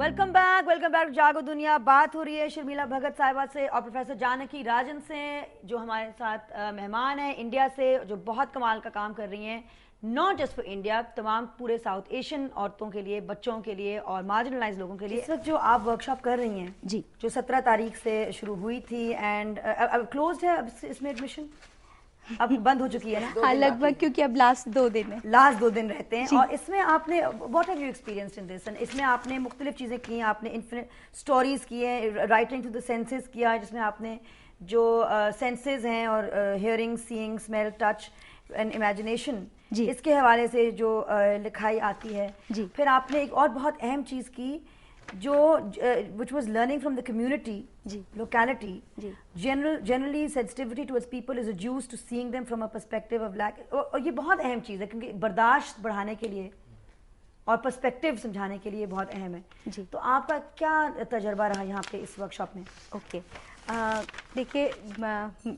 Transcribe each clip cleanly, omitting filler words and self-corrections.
Welcome back जागो दुनिया। बात हो रही है शर्मिला भगत साहिबा से और प्रोफेसर जानकी राजन से, जो हमारे साथ मेहमान हैं इंडिया से, जो बहुत कमाल का काम कर रही हैं, नॉट जस्ट फॉर इंडिया, तमाम पूरे साउथ एशियन औरतों के लिए, बच्चों के लिए और मार्जिनलाइज लोगों के लिए। इस वक्त जो आप वर्कशॉप कर रही हैं जी, जो 17 तारीख से शुरू हुई थी एंड अब क्लोज है, अब इसमें एडमिशन अब बंद हो चुकी है ना? हाँ लगभग, क्योंकि अब लास्ट 2 दिन है, लास्ट 2 दिन रहते हैं। और इसमें आपने what have you experienced in this? इसमें आपने मुख्तलिफ चीज़ें की हैं, आपने इन्फिनिट स्टोरीज की हैं, राइटिंग टू द सेंसेस किया, जिसमें आपने जो सेंसेस हैं और hearing, seeing, smell, touch and imagination, इसके हवाले से जो लिखाई आती है। फिर आपने एक और बहुत अहम चीज़ की जो which was learning from the community, locality, generally sensitivity towards people is reduced to seeing them from a perspective of lack। और ये बहुत अहम चीज़ है क्योंकि बर्दाश्त बढ़ाने के लिए और पर्सपेक्टिव समझाने के लिए बहुत अहम है। तो आपका क्या तजर्बा रहा यहाँ पे इस वर्कशॉप में? ओके, देखिए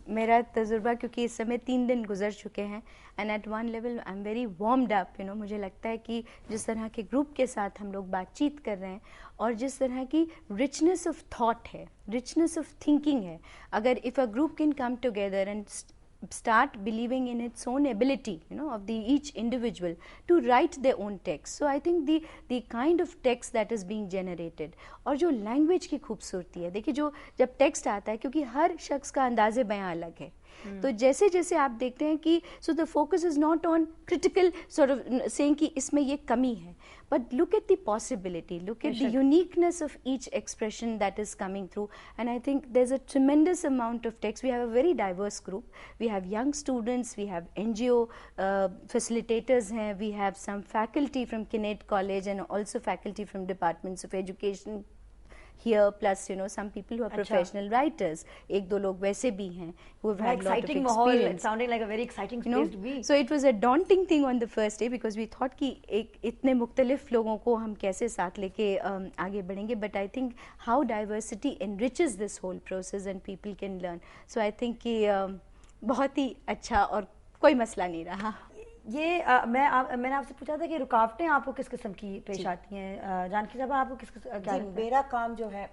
मेरा तजुर्बा, क्योंकि इस समय 3 दिन गुजर चुके हैं and at one level I am very warmed up, you know. मुझे लगता है कि जिस तरह के ग्रुप के साथ हम लोग बातचीत कर रहे हैं और जिस तरह की रिचनेस ऑफ थॉट है, रिचनेस ऑफ थिंकिंग है, अगर if a group can come together and start believing in its own ability, you know, of the each individual to write their own text. So I think the kind of text that is being generated और जो language की खूबसूरती है, देखिए जो जब text आता है, क्योंकि हर शख्स का अंदाज़े बयां अलग है, तो जैसे जैसे आप देखते हैं कि so the focus is not on critical sort of saying कि इसमें ये कमी है, but look at the possibility, look at the uniqueness of each expression that is coming through, and I think there's a tremendous amount of text. We have a very diverse group, we have young students, we have NGO facilitators hain, we have some faculty from Kinnett College and also faculty from departments of education here, plus you know some people who are professional writers, एक दो लोग वैसे भी हैं who have had lot of experience. Sounding like a very exciting place to be. So it was a daunting thing on the first day because we thought कि एक इतने मुख्तलिफ लोगों को हम कैसे साथ लेके आगे बढ़ेंगे, but I think how diversity enriches this whole process and people can learn. So I think कि बहुत ही अच्छा और कोई मसला नहीं रहा। ये मैंने आपसे पूछा था कि रुकावटें आपको किस किस्म की पेश आती हैं? जानकी साहब, आपको किस क्या? मेरा काम जो है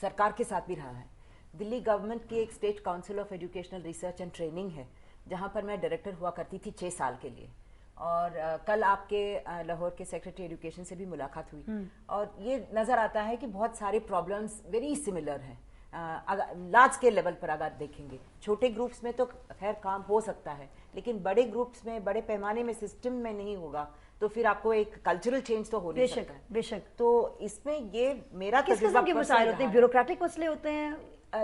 सरकार के साथ भी रहा है। दिल्ली गवर्नमेंट की एक state council of educational research and training है, जहाँ पर मैं डायरेक्टर हुआ करती थी 6 साल के लिए। और कल आपके लाहौर के सेक्रेटरी एजुकेशन से भी मुलाकात हुई और ये नज़र आता है कि बहुत सारे प्रॉब्लम्स वेरी सिमिलर हैं। लार्ज स्केल लेवल पर अगर देखेंगे, छोटे ग्रुप्स में तो खैर काम हो सकता है, लेकिन बड़े ग्रुप्स में, बड़े पैमाने में, सिस्टम में नहीं होगा तो फिर आपको एक कल्चरल चेंज तो हो नहीं सकता है। बेशक। तो इसमें ये मेरा किस किस्म के मसले होते हैं? ब्यूरोक्रेटिक मसले होते हैं?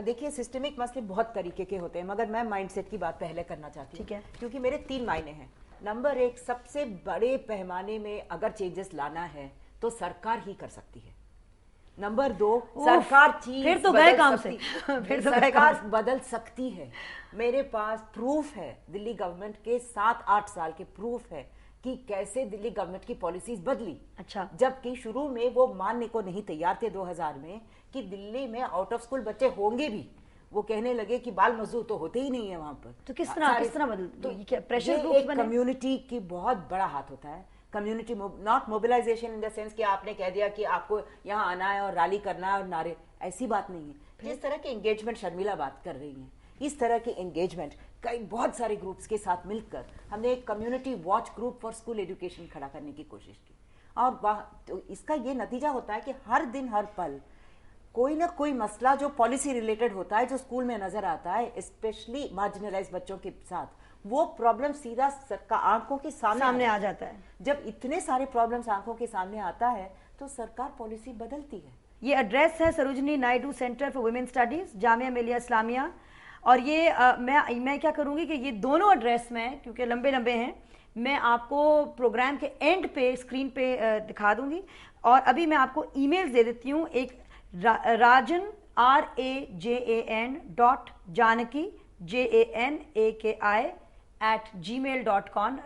देखिए, सिस्टमिक मसले बहुत तरीके के होते हैं, मगर मैं माइंडसेट की बात पहले करना चाहती हूँ। ठीक है। क्योंकि मेरे 3 मायने हैं। नंबर 1, सबसे बड़े पैमाने में अगर चेंजेस लाना है तो सरकार ही कर सकती है। नंबर 2, सरकार चीज फिर तो गए काम से फिर तो सरकार बदल सकती है। मेरे पास प्रूफ है, दिल्ली गवर्नमेंट के 7-8 साल के प्रूफ है कि कैसे दिल्ली गवर्नमेंट की पॉलिसीज बदली। अच्छा। जबकि शुरू में वो मानने को नहीं तैयार थे 2000 में कि दिल्ली में आउट ऑफ स्कूल बच्चे होंगे भी। वो कहने लगे कि बाल मजदूर तो होते ही नहीं है वहां पर। तो किस तरह बदल? तो प्रेशर ग्रुप कम्युनिटी की बहुत बड़ा हाथ होता है। Community not mobilization in the sense कि आपने कह दिया कि आपको यहाँ आना है और रैली करना है और नारे, ऐसी बात नहीं है। जिस तरह के एंगेजमेंट शर्मिला बात कर रही हैं, इस तरह के एंगेजमेंट कई बहुत सारे ग्रुप्स के साथ मिलकर हमने एक community watch group for school education खड़ा करने की कोशिश की। और तो इसका ये नतीजा होता है कि हर दिन हर पल कोई ना कोई मसला जो पॉलिसी रिलेटेड होता है, जो स्कूल में नजर आता है, स्पेशली मार्जिनलाइज बच्चों के साथ, वो प्रॉब्लम सीधा सरकार आंखों के सामने आ जाता है। जब इतने सारे प्रॉब्लम्स आंखों के सामने आता है तो सरकार पॉलिसी बदलती है। ये एड्रेस है Sarojini Naidu centre for women studies, Jamia Millia Islamia. और ये मैं क्या करूंगी कि ये दोनों एड्रेस में, क्योंकि लंबे लंबे हैं, मैं आपको प्रोग्राम के एंड पे स्क्रीन पे दिखा दूंगी। और अभी मैं आपको ईमेल दे देती हूँ। एक राजन RAJAN.Janaki JANAKI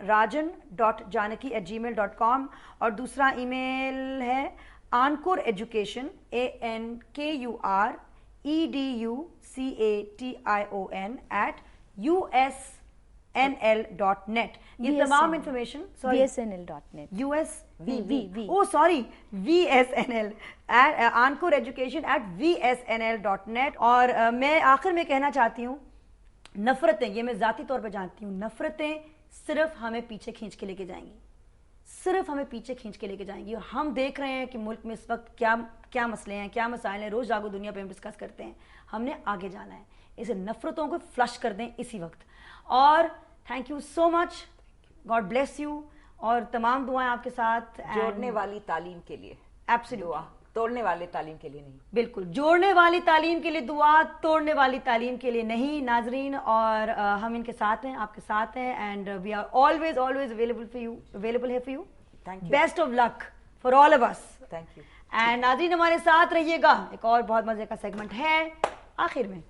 rajan.janaki@gmail.com। और दूसरा ईमेल है आनकुर एजुकेशन ANKUREDUCATION VSNL.net. ये तमाम information VSNL.net. VSNL Encore Education at VSNL.net. और मैं आखिर में कहना चाहती हूँ, नफरतें, ये मैं ज़ाती तौर पे जानती हूँ, नफरतें सिर्फ हमें पीछे खींच के लेके जाएंगी, सिर्फ हमें पीछे खींच के लेके जाएंगी। और हम देख रहे हैं कि मुल्क में इस वक्त क्या क्या मसले हैं, क्या मसाइल हैं, रोज़ जागो दुनिया पे हम डिस्कस करते हैं। हमने आगे जाना है, इसे नफरतों को फ्लश कर दें इसी वक्त। और thank you so much, God bless you, और तमाम दुआएं आपके साथ। जोड़ने वाली तालीम के लिए एब्सोल्युटली, तोड़ने वाले तालीम के लिए नहीं। बिल्कुल, जोड़ने वाली तालीम के लिए दुआ, तोड़ने वाली तालीम के लिए नहीं। नाजरीन, और हम इनके साथ हैं, आपके साथ हैं, and we are always available for you, available है for you. Thank you, best of luck for all of us. Thank you. And नाजरीन, हमारे साथ रहिएगा, एक और बहुत मजे का सेगमेंट है आखिर में।